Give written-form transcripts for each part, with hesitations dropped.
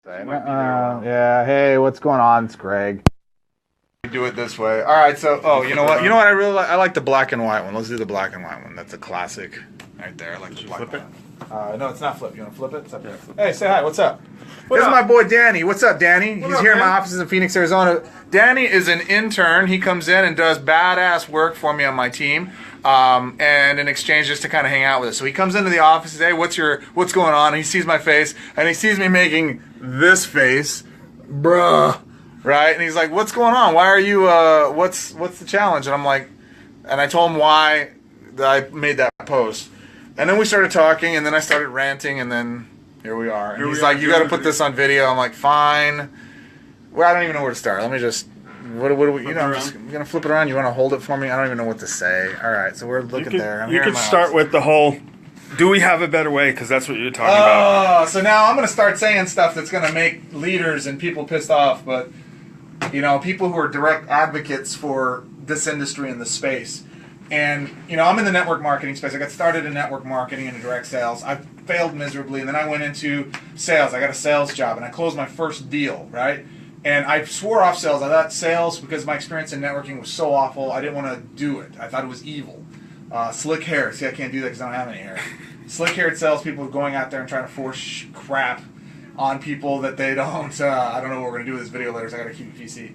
Yeah. Hey, what's going on? It's Greg. We do it this way. All right. So, you know what? You know what? I really like. I like the black and white one. Let's do the black and white one. That's a classic, right there. I like the black and white. No, it's not flip. You want to flip it? It's up here. Hey, say hi. What's up? This is my boy Danny. What's up, Danny? He's here in my offices in Phoenix, Arizona. Danny is an intern. He comes in and does badass work for me on my team, and in exchange just to kind of hang out with us. So he comes into the office. Says, hey, what's going on? And he sees my face, and he sees me making this face, bruh, right? And he's like, what's going on? Why are you? What's the challenge? And I'm like, and I told him why I made that post. And then we started talking, and then I started ranting, and then here we are. And he's like, you got to put this on video. I'm like, fine. Well, I don't even know where to start. Let me just, what do we, I'm just going to flip it around. You want to hold it for me? I don't even know what to say. All right, so we're looking there. You could start with the whole, do we have a better way? Because that's what you're talking about. Oh, so now I'm going to start saying stuff that's going to make leaders and people pissed off, but, people who are direct advocates for this industry and this space. And, I'm in the network marketing space. I got started in network marketing and in direct sales. I failed miserably, and then I went into sales. I got a sales job, and I closed my first deal, right? And I swore off sales. I thought sales, because my experience in networking was so awful, I didn't want to do it. I thought it was evil. Slick hair. See, I can't do that because I don't have any hair. Slick-haired salespeople going out there and trying to force crap on people that they don't. I don't know what we're going to do with this video later, so I got to keep it PC.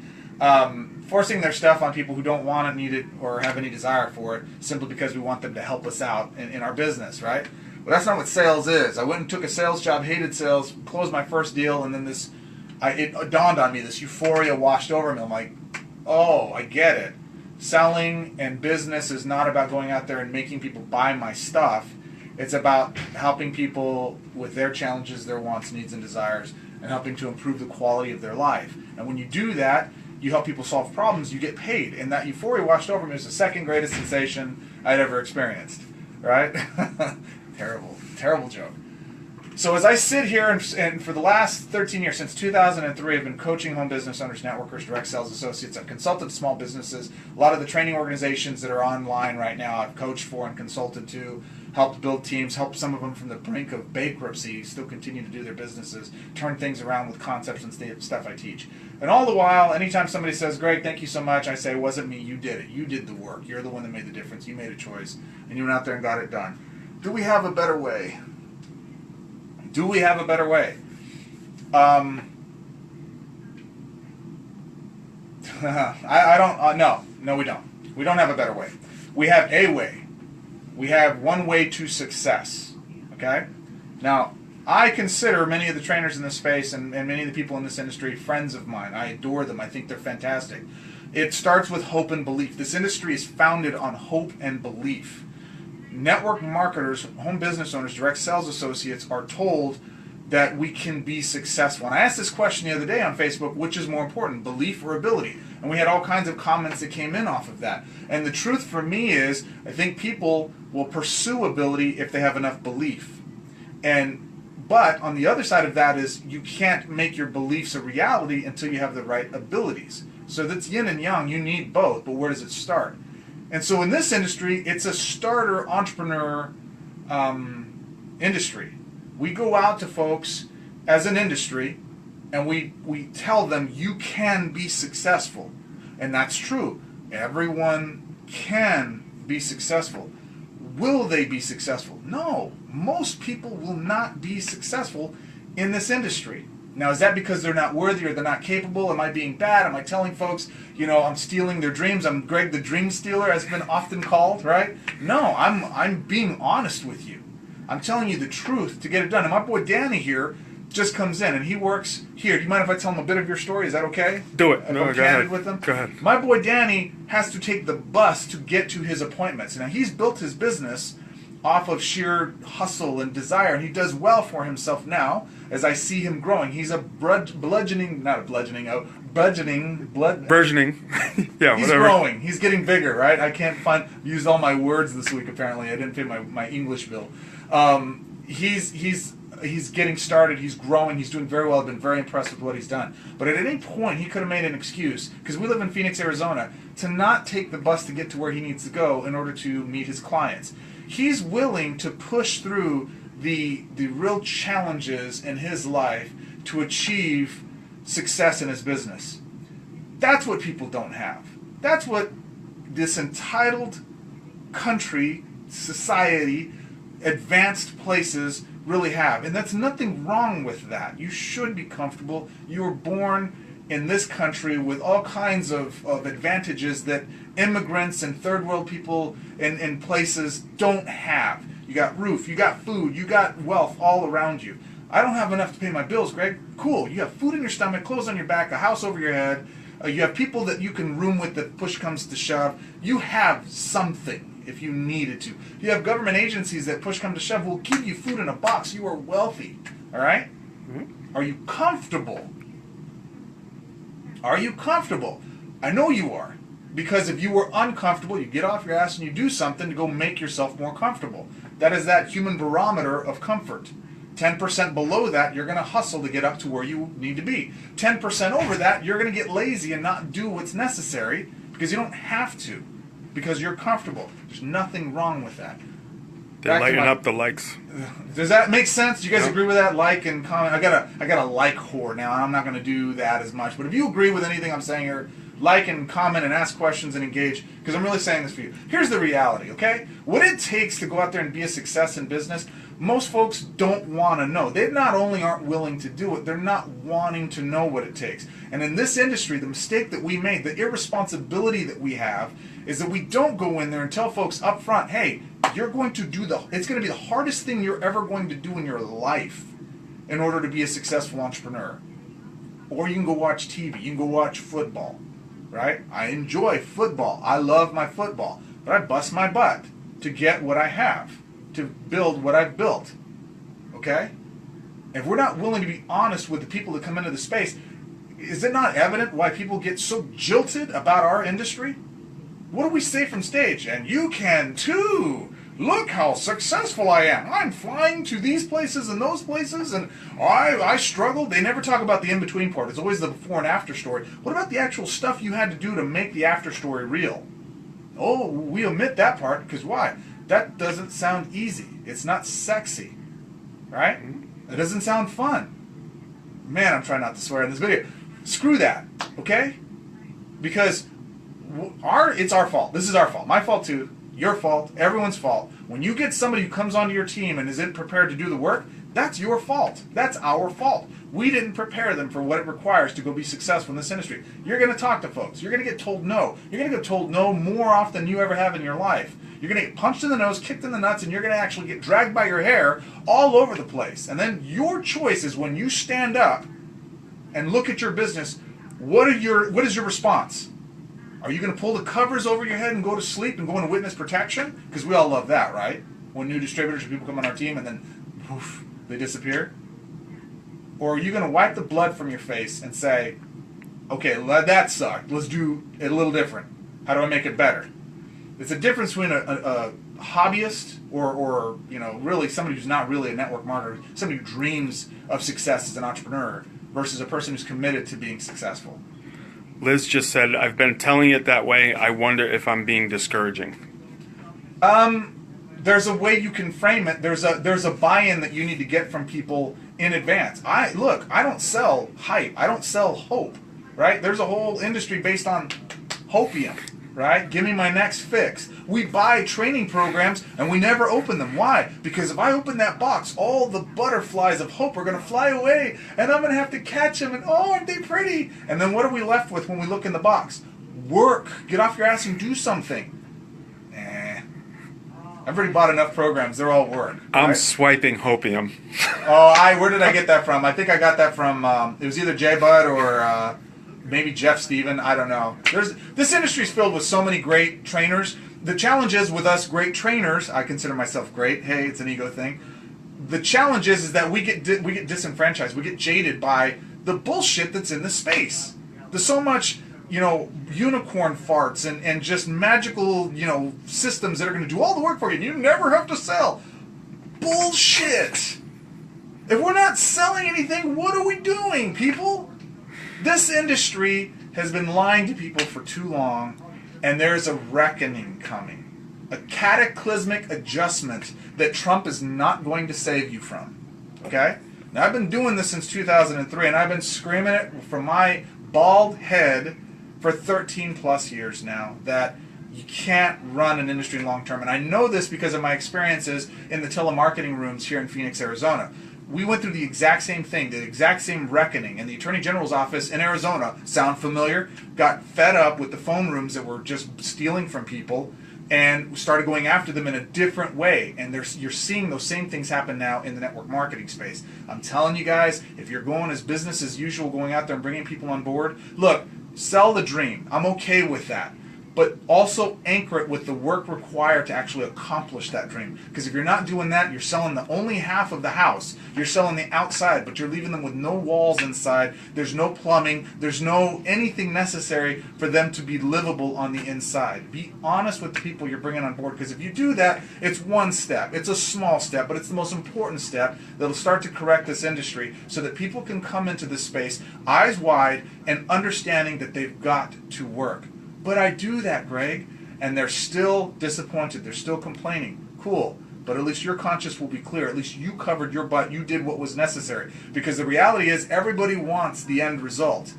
Forcing their stuff on people who don't want it, need it, or have any desire for it, simply because we want them to help us out in our business, right? Well, that's not what sales is. I went and took a sales job, hated sales, closed my first deal, and then it dawned on me, this euphoria washed over me. I'm like, oh, I get it. Selling and business is not about going out there and making people buy my stuff. It's about helping people with their challenges, their wants, needs, and desires, and helping to improve the quality of their life. And when you do that, you help people solve problems, you get paid. And that euphoria washed over me. It was the second greatest sensation I'd ever experienced. Right? Terrible joke. So as I sit here, and for the last 13 years, since 2003, I've been coaching home business owners, networkers, direct sales associates. I've consulted small businesses. A lot of the training organizations that are online right now, I've coached for and consulted to, helped build teams, helped some of them from the brink of bankruptcy still continue to do their businesses, turn things around with concepts and stuff I teach. And all the while, anytime somebody says, Greg, thank you so much, I say, it wasn't me, you did it. You did the work. You're the one that made the difference. You made a choice, and you went out there and got it done. Do we have a better way? Do we have a better way? I don't, no we don't. We don't have a better way. We have a way. We have one way to success, okay? Now, I consider many of the trainers in this space and many of the people in this industry friends of mine. I adore them. I think they're fantastic. It starts with hope and belief. This industry is founded on hope and belief. Network marketers, home business owners, direct sales associates are told that we can be successful. And I asked this question the other day on Facebook, which is more important, belief or ability? And we had all kinds of comments that came in off of that. And the truth for me is, I think people will pursue ability if they have enough belief. But on the other side of that is, you can't make your beliefs a reality until you have the right abilities. So that's yin and yang. You need both, but where does it start? And so in this industry, it's a starter entrepreneur industry. We go out to folks as an industry, and we tell them, you can be successful. And that's true. Everyone can be successful. Will they be successful? No. Most people will not be successful in this industry. Now, is that because they're not worthy or they're not capable? Am I being bad? Am I telling folks, I'm stealing their dreams? I'm Greg the Dream Stealer, as been often called, right? No, I'm being honest with you. I'm telling you the truth to get it done. And my boy Danny here just comes in, and he works here. Do you mind if I tell him a bit of your story? Is that okay? Do it. If I'm candid with him? Go ahead. My boy Danny has to take the bus to get to his appointments. Now, he's built his business off of sheer hustle and desire, and he does well for himself now as I see him growing. He's a burgeoning. Yeah, he's whatever. growing. He's getting bigger, right? I can't use all my words this week, apparently. I didn't pay my English bill. He's getting started. He's growing. He's doing very well. I've been very impressed with what he's done. But at any point, he could have made an excuse, because we live in Phoenix, Arizona, to not take the bus to get to where he needs to go in order to meet his clients. He's willing to push through the real challenges in his life to achieve success in his business. That's what people don't have. That's what this entitled country, society, advanced places really have. And that's nothing wrong with that. You should be comfortable. You were born in this country with all kinds of advantages that immigrants and third world people in places don't have. You got roof, you got food, you got wealth all around you. I don't have enough to pay my bills, Greg. Cool. You have food in your stomach, clothes on your back, a house over your head. You have people that you can room with if push comes to shove. You have something if you needed to. You have government agencies that push come to shove will give you food in a box. You are wealthy. All right? Mm-hmm. Are you comfortable? Are you comfortable? I know you are. Because if you were uncomfortable, you get off your ass and you do something to go make yourself more comfortable. That is that human barometer of comfort. 10% below that, you're going to hustle to get up to where you need to be. 10% over that, you're going to get lazy and not do what's necessary because you don't have to, because you're comfortable. There's nothing wrong with that. They're lighting up the likes. Does that make sense? Do you guys agree with that? Like and comment. I got a like whore now. I'm not going to do that as much. But if you agree with anything I'm saying here, like and comment and ask questions and engage, because I'm really saying this for you. Here's the reality, okay? What it takes to go out there and be a success in business, most folks don't want to know. They not only aren't willing to do it, they're not wanting to know what it takes. And in this industry, the mistake that we made, the irresponsibility that we have, is that we don't go in there and tell folks up front, hey, you're going to do it's going to be the hardest thing you're ever going to do in your life in order to be a successful entrepreneur. Or you can go watch TV, you can go watch football, right? I enjoy football. I love my football. But I bust my butt to get what I have, to build what I've built. Okay? If we're not willing to be honest with the people that come into the space, is it not evident why people get so jilted about our industry? What do we say from stage? And you can too. Look how successful I am. I'm flying to these places and those places, and I struggled. They never talk about the in-between part. It's always the before and after story. What about the actual stuff you had to do to make the after story real? Oh, we omit that part, because why? That doesn't sound easy. It's not sexy, right? It doesn't sound fun. Man, I'm trying not to swear in this video. Screw that, okay? Because it's our fault. This is our fault. My fault too. Your fault. Everyone's fault. When you get somebody who comes onto your team and isn't prepared to do the work, that's your fault. That's our fault. We didn't prepare them for what it requires to go be successful in this industry. You're going to talk to folks. You're going to get told no. You're going to get told no more often than you ever have in your life. You're going to get punched in the nose, kicked in the nuts, and you're going to actually get dragged by your hair all over the place. And then your choice is when you stand up and look at your business, what is your response? Are you going to pull the covers over your head and go to sleep and go into witness protection? Because we all love that, right? When new distributors or people come on our team and then poof, they disappear. Or are you going to wipe the blood from your face and say, okay, that sucked. Let's do it a little different. How do I make it better? It's a difference between a hobbyist or really somebody who's not really a network marketer, somebody who dreams of success as an entrepreneur versus a person who's committed to being successful. Liz just said, I've been telling it that way. I wonder if I'm being discouraging. There's a way you can frame it. There's a buy-in that you need to get from people in advance. I don't sell hype. I don't sell hope, right? There's a whole industry based on hopium, right? Give me my next fix. We buy training programs and we never open them. Why? Because if I open that box, all the butterflies of hope are going to fly away and I'm going to have to catch them and oh, aren't they pretty? And then what are we left with when we look in the box? Work. Get off your ass and do something. I've already bought enough programs. They're all work. I'm right? swiping hopium. Where did I get that from? I think I got that from, it was either Jay Bud or maybe Jeff Steven. I don't know. This industry is filled with so many great trainers. The challenge is with us great trainers, I consider myself great. Hey, it's an ego thing. The challenge is that we get disenfranchised. We get jaded by the bullshit that's in the space. There's so much, unicorn farts and just magical, systems that are going to do all the work for you. And you never have to sell. Bullshit. If we're not selling anything, what are we doing, people? This industry has been lying to people for too long. And there's a reckoning coming. A cataclysmic adjustment that Trump is not going to save you from. Okay? Now, I've been doing this since 2003, and I've been screaming it from my bald head for 13 plus years now that you can't run an industry long term. And I know this because of my experiences in the telemarketing rooms here in Phoenix, Arizona. We went through the exact same thing, the exact same reckoning. And the Attorney General's office in Arizona, sound familiar, got fed up with the phone rooms that were just stealing from people and started going after them in a different way. And you're seeing those same things happen now in the network marketing space. I'm telling you guys, if you're going as business as usual, going out there and bringing people on board, look, sell the dream. I'm okay with that. But also anchor it with the work required to actually accomplish that dream. Because if you're not doing that, you're selling the only half of the house. You're selling the outside, but you're leaving them with no walls inside. There's no plumbing. There's no anything necessary for them to be livable on the inside. Be honest with the people you're bringing on board, because if you do that, it's one step. It's a small step, but it's the most important step that'll start to correct this industry so that people can come into this space eyes wide and understanding that they've got to work. But I do that, Greg, and they're still disappointed. They're still complaining. Cool, but at least your conscience will be clear. At least you covered your butt. You did what was necessary. Because the reality is everybody wants the end result.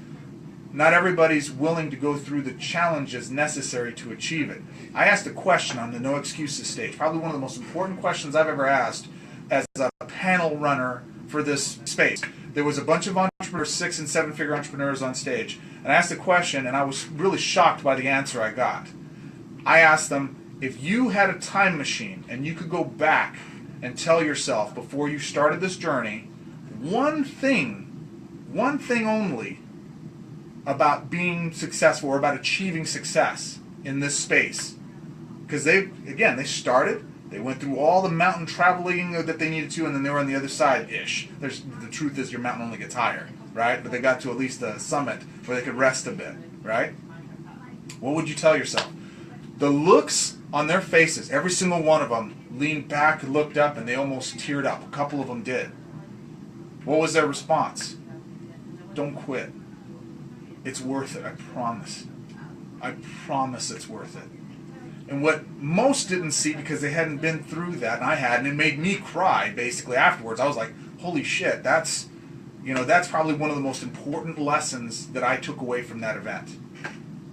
Not everybody's willing to go through the challenges necessary to achieve it. I asked a question on the No Excuses stage, probably one of the most important questions I've ever asked as a panel runner for this space. There was a bunch of entrepreneurs, 6- and 7-figure entrepreneurs on stage. And I asked a question, and I was really shocked by the answer I got. I asked them, if you had a time machine and you could go back and tell yourself before you started this journey, one thing only about being successful or about achieving success in this space. Because they started, they went through all the mountain traveling that they needed to, and then they were on the other side-ish. The truth is your mountain only gets higher, right? But they got to at least the summit where they could rest a bit, right? What would you tell yourself? The looks on their faces, every single one of them leaned back, looked up, and they almost teared up. A couple of them did. What was their response? Don't quit. It's worth it, I promise. I promise it's worth it. And what most didn't see, because they hadn't been through that, and I had, and it made me cry basically afterwards. I was like, holy shit, that's probably one of the most important lessons that I took away from that event,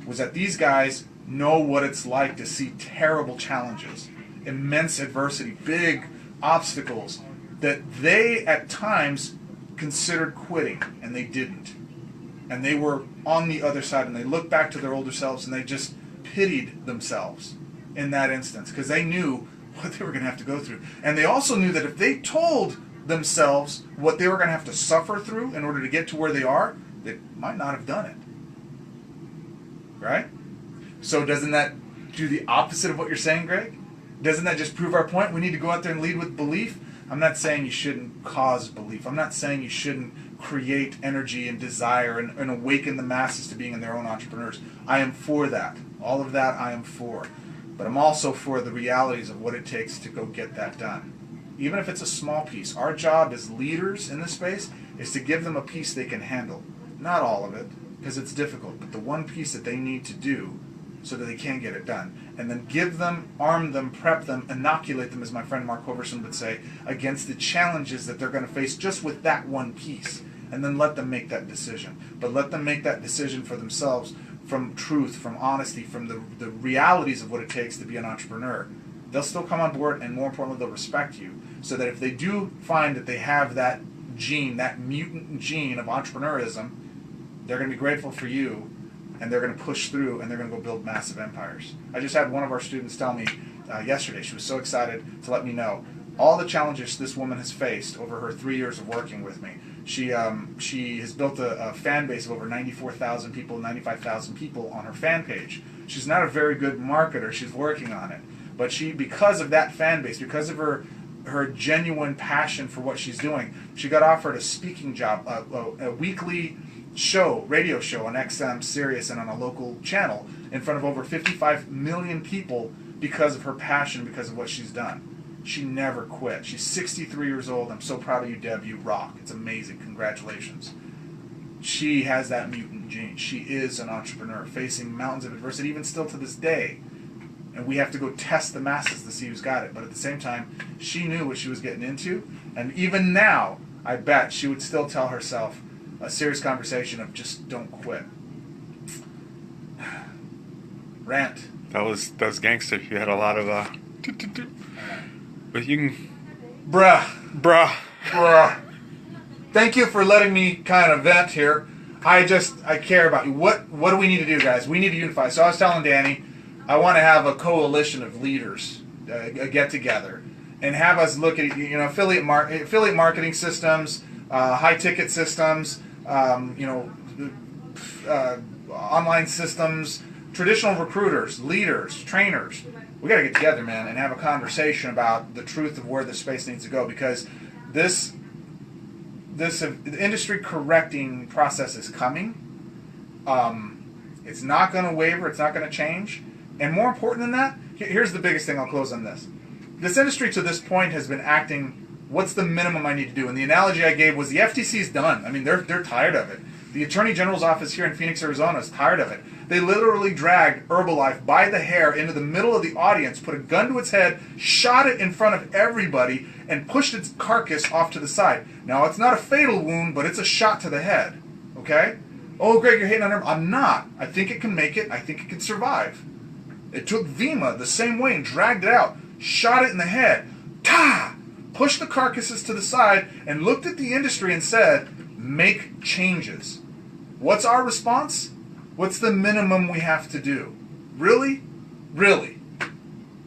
was that these guys know what it's like to see terrible challenges, immense adversity, big obstacles that they at times considered quitting, and they didn't. And they were on the other side, and they looked back to their older selves, and they just pitied themselves in that instance, because they knew what they were going to have to go through. And they also knew that if they told themselves what they were going to have to suffer through in order to get to where they are, they might not have done it. Right? So doesn't that do the opposite of what you're saying, Greg? Doesn't that just prove our point? We need to go out there and lead with belief. I'm not saying you shouldn't cause belief. I'm not saying you shouldn't create energy and desire and awaken the masses to being in their own entrepreneurs. I am for that. All of that I am for. But I'm also for the realities of what it takes to go get that done. Even if it's a small piece, our job as leaders in this space is to give them a piece they can handle. Not all of it, because it's difficult, but the one piece that they need to do so that they can get it done. And then give them, arm them, prep them, inoculate them, as my friend Mark Hoverson would say, against the challenges that they're going to face just with that one piece. And then let them make that decision. But let them make that decision for themselves, from truth, from honesty, from the realities of what it takes to be an entrepreneur. They'll still come on board, and more importantly, they'll respect you. So that if they do find that they have that gene, that mutant gene of entrepreneurism, they're going to be grateful for you, and they're going to push through, and they're going to go build massive empires. I just had one of our students tell me yesterday, she was so excited to let me know all the challenges this woman has faced over her 3 years of working with me. She has built a fan base of over 94,000 people, 95,000 people on her fan page. She's not a very good marketer. She's working on it. But because of that fan base, because of her genuine passion for what she's doing, she got offered a speaking job, a weekly radio show on XM, Sirius, and on a local channel in front of over 55 million people because of her passion, because of what she's done. She never quit. She's 63 years old. I'm so proud of you, Deb. You rock. It's amazing. Congratulations. She has that mutant gene. She is an entrepreneur facing mountains of adversity, even still to this day. And we have to go test the masses to see who's got it. But at the same time, she knew what she was getting into. And even now, I bet she would still tell herself a serious conversation of just don't quit. Rant. That was gangster. You had a lot of but you can bruh. Thank you for letting me kind of vent here. I care about you. What do we need to do, guys? We need to unify. So I was telling Danny, I want to have a coalition of leaders get together and have us look at affiliate marketing systems, high ticket systems, online systems, traditional recruiters, leaders, trainers. We got to get together, man, and have a conversation about the truth of where this space needs to go, because this industry correcting process is coming. It's not going to waver. It's not going to change. And more important than that, here's the biggest thing. I'll close on this. This industry to this point has been acting, what's the minimum I need to do? And the analogy I gave was the FTC's done. I mean, they're tired of it. The Attorney General's office here in Phoenix, Arizona is tired of it. They literally dragged Herbalife by the hair into the middle of the audience, put a gun to its head, shot it in front of everybody, and pushed its carcass off to the side. Now, it's not a fatal wound, but it's a shot to the head. Okay? Oh, Greg, you're hating on him. I'm not. I think it can make it. I think it can survive. It took Vima the same way and dragged it out, shot it in the head, pushed the carcasses to the side, and looked at the industry and said, make changes. What's our response? What's the minimum we have to do? Really? Really?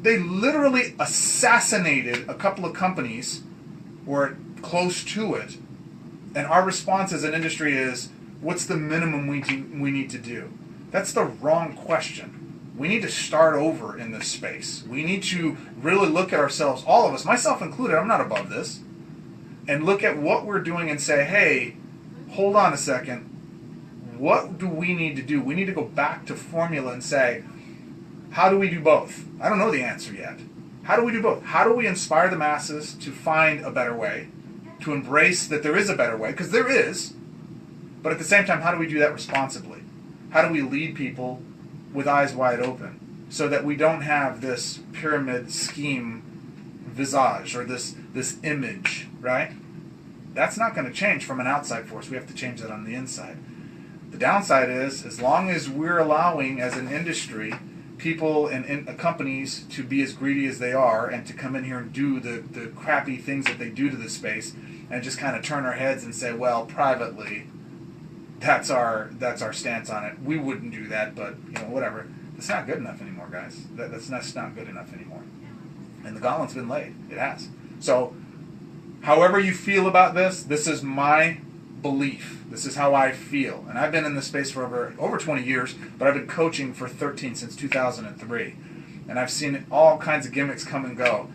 They literally assassinated a couple of companies or close to it, and our response as an industry is, what's the minimum we need to do? That's the wrong question. We need to start over in this space. We need to really look at ourselves, all of us, myself included, I'm not above this, and look at what we're doing and say, hey, hold on a second. What do we need to do? We need to go back to formula and say, how do we do both? I don't know the answer yet. How do we do both? How do we inspire the masses to find a better way, to embrace that there is a better way, because there is, but at the same time, how do we do that responsibly? How do we lead people with eyes wide open so that we don't have this pyramid scheme visage or this image, right? That's not going to change from an outside force. We have to change that on the inside. The downside is, as long as we're allowing, as an industry, people and companies to be as greedy as they are and to come in here and do the crappy things that they do to this space and just kind of turn our heads and say, well, privately, that's our stance on it. We wouldn't do that, but whatever. It's not good enough anymore, guys. That's not good enough anymore. And the gauntlet's been laid. It has. So, however you feel about this is my belief. This is how I feel. And I've been in this space for over 20 years, but I've been coaching for 13 since 2003. And I've seen all kinds of gimmicks come and go.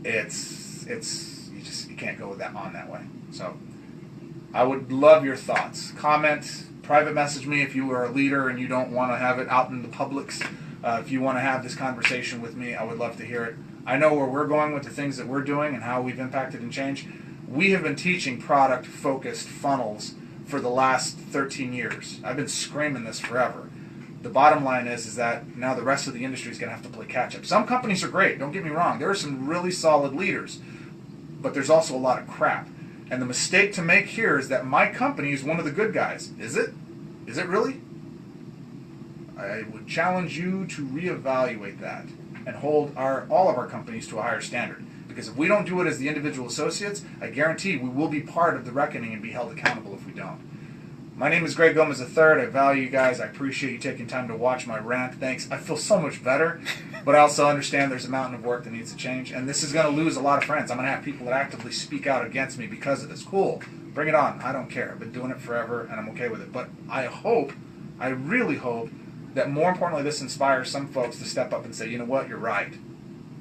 You can't go with that on that way. So, I would love your thoughts. Comment, private message me if you are a leader and you don't want to have it out in the publics. If you want to have this conversation with me, I would love to hear it. I know where we're going with the things that we're doing and how we've impacted and changed. We have been teaching product-focused funnels for the last 13 years. I've been screaming this forever. The bottom line is that now the rest of the industry is going to have to play catch-up. Some companies are great, don't get me wrong. There are some really solid leaders, but there's also a lot of crap. And the mistake to make here is that my company is one of the good guys. Is it? Is it really? I would challenge you to reevaluate that and hold all of our companies to a higher standard. Because if we don't do it as the individual associates, I guarantee we will be part of the reckoning and be held accountable if we don't. My name is Greg Gomez III. I value you guys. I appreciate you taking time to watch my rant. Thanks. I feel so much better, but I also understand there's a mountain of work that needs to change, and this is going to lose a lot of friends. I'm going to have people that actively speak out against me because of this. Cool. Bring it on. I don't care. I've been doing it forever, and I'm okay with it. But I really hope, that more importantly, this inspires some folks to step up and say, you know what, you're right.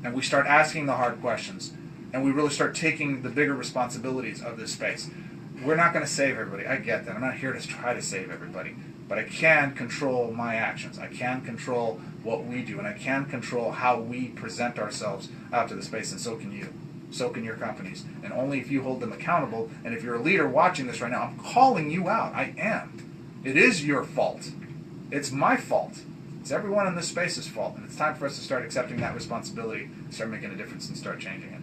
And we start asking the hard questions, and we really start taking the bigger responsibilities of this space. We're not going to save everybody. I get that. I'm not here to try to save everybody. But I can control my actions. I can control what we do. And I can control how we present ourselves out to the space. And so can you. So can your companies. And only if you hold them accountable. And if you're a leader watching this right now, I'm calling you out. I am. It is your fault. It's my fault. It's everyone in this space's fault. And it's time for us to start accepting that responsibility, start making a difference, and start changing it.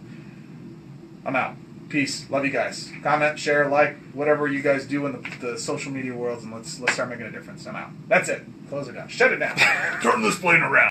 I'm out. Peace. Love you guys. Comment, share, like, whatever you guys do in the social media worlds, and let's start making a difference. I'm out. That's it. Close it down. Shut it down. Turn this plane around.